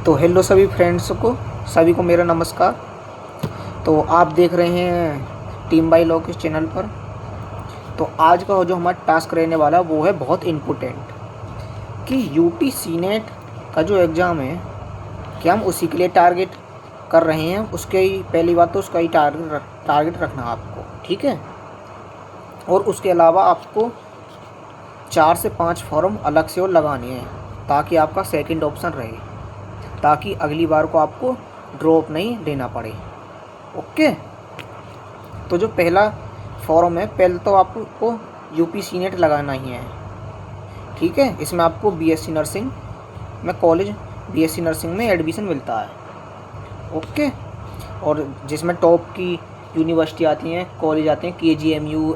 तो हेलो सभी फ्रेंड्स को, सभी को मेरा नमस्कार। तो आप देख रहे हैं टीम बाई लॉ के चैनल पर। तो आज का जो हमारा टास्क रहने वाला वो है बहुत इम्पोर्टेंट कि यूपी सीनेट का जो एग्ज़ाम है कि हम उसी के लिए टारगेट कर रहे हैं। उसके ही पहली बात तो उसका ही टारगेट रखना आपको, ठीक है। और उसके अलावा आपको 4 से 5 फॉर्म अलग से और लगाने हैं ताकि आपका सेकंड ऑप्शन रहे, ताकि अगली बार को आपको ड्रॉप नहीं देना पड़े। ओके। तो जो पहला फॉर्म है, पहले तो आपको यूपी सीनेट लगाना ही है, ठीक है। इसमें आपको बीएससी नर्सिंग में कॉलेज बीएससी नर्सिंग में एडमिशन मिलता है, ओके। और जिसमें टॉप की यूनिवर्सिटी आती हैं, कॉलेज आते हैं KGMU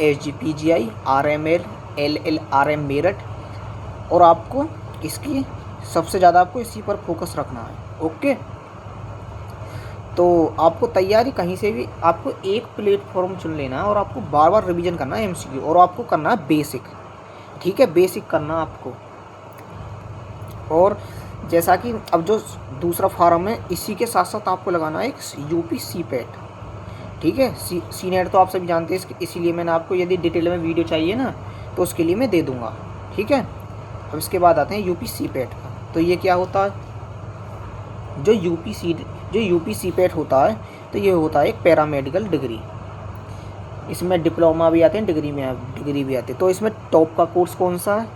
SGPGI RML LLRM Meerut. और आपको इसकी सबसे ज़्यादा आपको इसी पर फोकस रखना है, ओके। तो आपको तैयारी कहीं से भी आपको एक प्लेटफॉर्म चुन लेना है और आपको बार बार रिवीजन करना है MCQ, और आपको करना है बेसिक, ठीक है। बेसिक करना आपको। और जैसा कि अब जो दूसरा फॉर्म है, इसी के साथ साथ आपको लगाना है एक यूपी सीपेट, ठीक है। सीनेट तो आप सभी जानते हैं, इसीलिए मैंने आपको यदि डिटेल में वीडियो चाहिए ना तो उसके लिए मैं दे दूँगा, ठीक है। अब इसके बाद आते हैं यूपी सीपेट का। तो ये क्या होता है, जो यूपी सीपेट होता है तो ये होता है एक पैरामेडिकल डिग्री। इसमें डिप्लोमा भी आते हैं, डिग्री भी आती है। तो इसमें टॉप का कोर्स कौन सा है,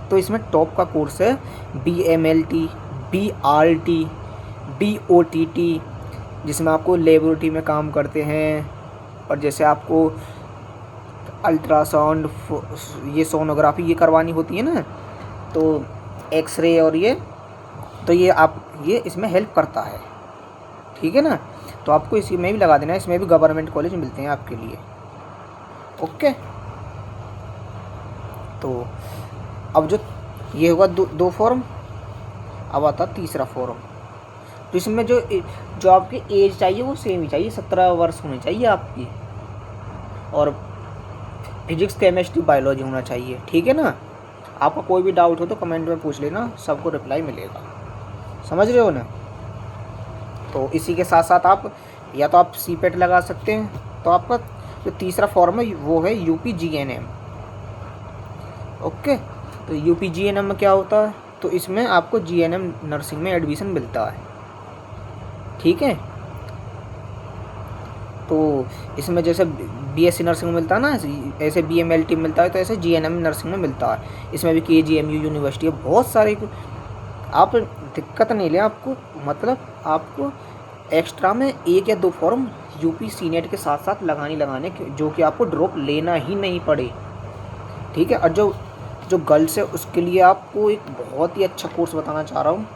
तो इसमें टॉप का कोर्स है BMLT, BRT, BOTT, जिसमें आपको लेबोरेटरी में काम करते हैं। और जैसे आपको अल्ट्रासाउंड, ये सोनोग्राफी ये करवानी होती है ना, तो एक्सरे और ये, तो ये इसमें हेल्प करता है, ठीक है ना। तो आपको इसी में भी लगा देना है। इसमें भी गवर्नमेंट कॉलेज मिलते हैं आपके लिए, ओके। तो अब जो ये होगा दो फॉर्म, अब आता तीसरा फॉर्म। तो इसमें जो आपकी एज चाहिए वो सेम ही चाहिए, 17 वर्ष होनी चाहिए आपकी। और फिजिक्स केमिस्ट्री बायोलॉजी होना चाहिए, ठीक है ना। आपका कोई भी डाउट हो तो कमेंट में पूछ लेना, सबको रिप्लाई मिलेगा, समझ रहे हो ना। तो इसी के साथ साथ आप या तो आप सीपेट लगा सकते हैं। तो आपका जो तीसरा फॉर्म है वो है यूपी GNM, ओके। तो यूपी GNM में क्या होता है, तो इसमें आपको GNM नर्सिंग में एडमिशन मिलता है, ठीक है। तो इसमें जैसे BSc नर्सिंग में मिलता है ना, ऐसे BMLT मिलता है, तो ऐसे GNM नर्सिंग में मिलता है। इसमें भी KGMU यूनिवर्सिटी है, बहुत सारे। आप दिक्कत नहीं ले, आपको मतलब आपको एक्स्ट्रा में 1 या 2 फॉर्म यूपी सीनेट के साथ साथ लगाने जो कि आपको ड्रॉप लेना ही नहीं पड़े, ठीक है। और जो गर्ल्स है उसके लिए आपको एक बहुत ही अच्छा कोर्स बताना चाह रहा हूँ,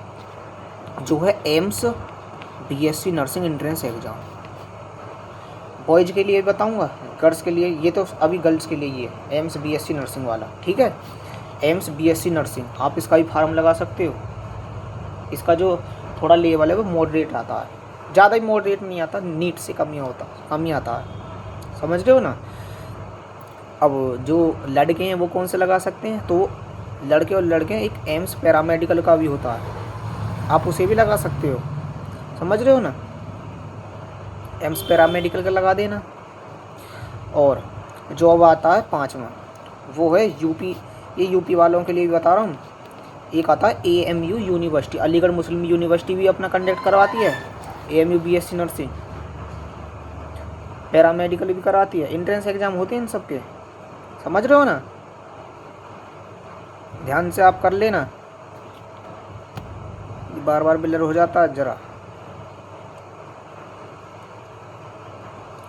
जो है AIIMS BSc nursing entrance exam. Boys के लिए बताऊँगा, गर्ल्स के लिए ये तो अभी गर्ल्स के लिए ही है, एम्स BSc नर्सिंग वाला, ठीक है। एम्स BSc नर्सिंग आप इसका भी फार्म लगा सकते हो। इसका जो थोड़ा लेवल है वो मॉडरेट आता है, ज़्यादा ही मॉडरेट नहीं आता, नीट से कम ही आता है, समझ रहे हो ना। अब जो लड़के हैं वो कौन से लगा सकते हैं, तो लड़के और लड़के एक एम्स पैरामेडिकल का भी होता है, आप उसे भी लगा सकते हो, समझ रहे हो ना। एम्स पैरामेडिकल का लगा देना। और जो अब आता है 5वां, वो है यूपी। ये यूपी वालों के लिए भी बता रहा हूँ। एक आता है AMU यूनिवर्सिटी, अलीगढ़ मुस्लिम यूनिवर्सिटी भी अपना कंडक्ट करवाती है। AMU BSc नर्सिंग पैरामेडिकल भी कराती है। एंट्रेंस एग्ज़ाम होते हैं इन सब के, समझ रहे हो ना। ध्यान से आप कर लेना, बार बार बिलर हो जाता है ज़रा।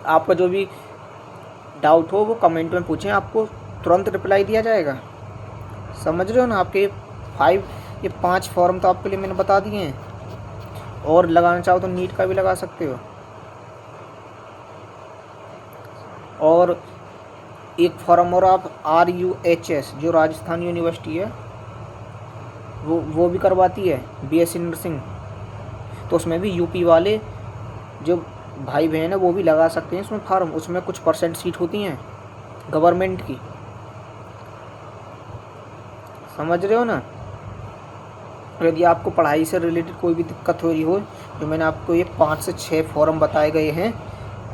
आपका जो भी डाउट हो वो कमेंट में पूछें, आपको तुरंत रिप्लाई दिया जाएगा, समझ रहे हो ना। आपके 5 फॉर्म तो आपके लिए मैंने बता दिए हैं। और लगाना चाहो तो नीट का भी लगा सकते हो। और एक फॉर्म और आप RUHS जो राजस्थान यूनिवर्सिटी है वो भी करवाती है BSc नर्सिंग। तो उसमें भी यूपी वाले जो भाई बहन है वो भी लगा सकते हैं इसमें फार्म। उसमें कुछ % सीट होती हैं गवर्नमेंट की, समझ रहे हो ना। और यदि आपको पढ़ाई से रिलेटेड कोई भी दिक्कत हो रही हो, जो मैंने आपको ये 5 से 6 फॉरम बताए गए हैं,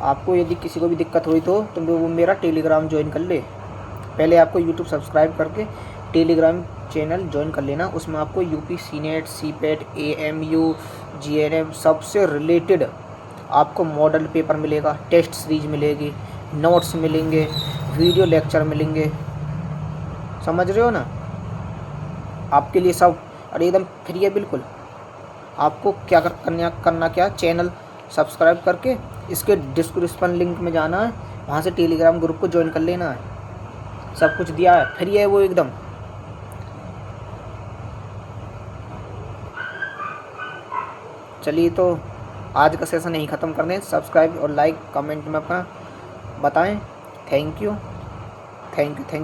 आपको यदि किसी को भी दिक्कत हुई तो वो मेरा टेलीग्राम ज्वाइन कर ले। पहले आपको यूट्यूब सब्सक्राइब करके टेलीग्राम चैनल ज्वाइन कर लेना। उसमें आपको UP senate, CIPET, AMU, GNM सबसे रिलेटेड आपको मॉडल पेपर मिलेगा, टेस्ट सीरीज मिलेगी, नोट्स मिलेंगे, वीडियो लेक्चर मिलेंगे। समझ रहे हो ना? आपके लिए सब और एकदम फ्री है बिल्कुल। आपको क्या करना क्या, चैनल सब्सक्राइब करके इसके डिस्क्रिप्शन लिंक में जाना है, वहाँ से टेलीग्राम ग्रुप को ज्वाइन कर लेना है। सब कुछ दिया है, फ्री है वो एकदम। चलिए तो आज का सेशन यहीं ख़त्म कर दें। सब्सक्राइब और लाइक कमेंट में अपना बताएं। थैंक यू,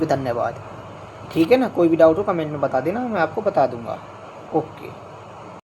धन्यवाद। ठीक है ना? कोई भी डाउट हो कमेंट में बता देना, मैं आपको बता दूंगा। ओके।